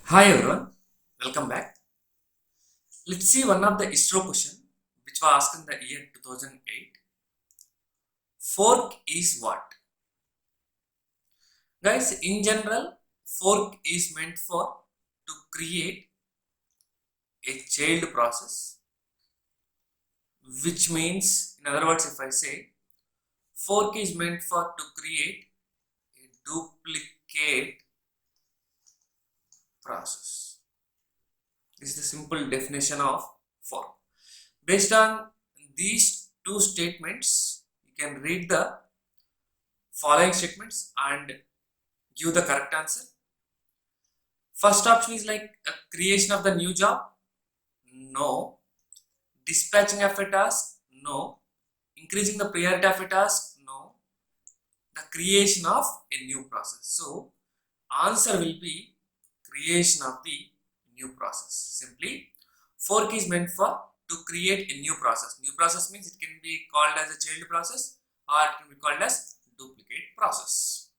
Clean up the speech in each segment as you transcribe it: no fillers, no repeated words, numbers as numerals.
Hi everyone, welcome back. Let's see one of the ISRO question which was asked in the year 2008. Fork is what? Guys, in general, fork is meant for to create a child process, which means, in other words, if I say fork is meant for to create a duplicate process. This is the simple definition of fork. Based on these two statements, you can read the following statements and give the correct answer. First option is like a creation of the new job. No. Dispatching of a task. No. Increasing the priority of a task. No. The creation of a new process. So answer will be creation of the new process. Simply fork is meant for to create a new process. New process means it can be called as a child process or it can be called as duplicate process.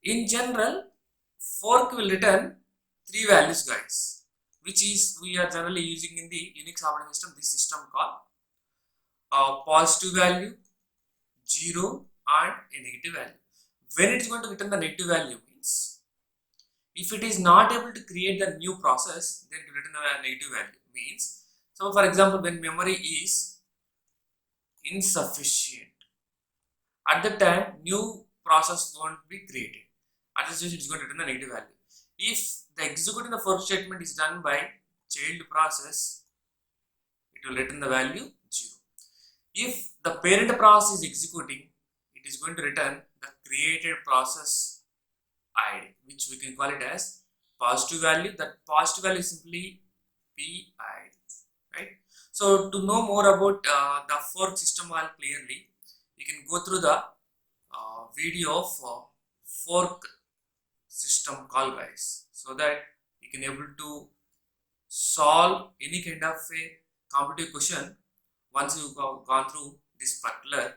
In general, fork will return three values, guys, which is we are generally using in the Unix operating system. This system called positive value, 0 and a negative value. When it is going to return the negative value means if it is not able to create the new process, then it will return a negative value means. So for example, when memory is insufficient, at the time new process won't be created. At this stage, it is going to return a negative value. If the executing the fork statement is done by child process, it will return the value 0. If the parent process is executing, it is going to return the created process ID, which we can call it as positive value. That positive value is simply PID, right? So to know more about the fork system all clearly, you can go through the video of fork system call, guys, so that you can able to solve any kind of a competitive question once you've gone through this particular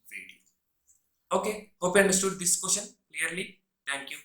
video. Okay, hope you understood this question clearly. Thank you.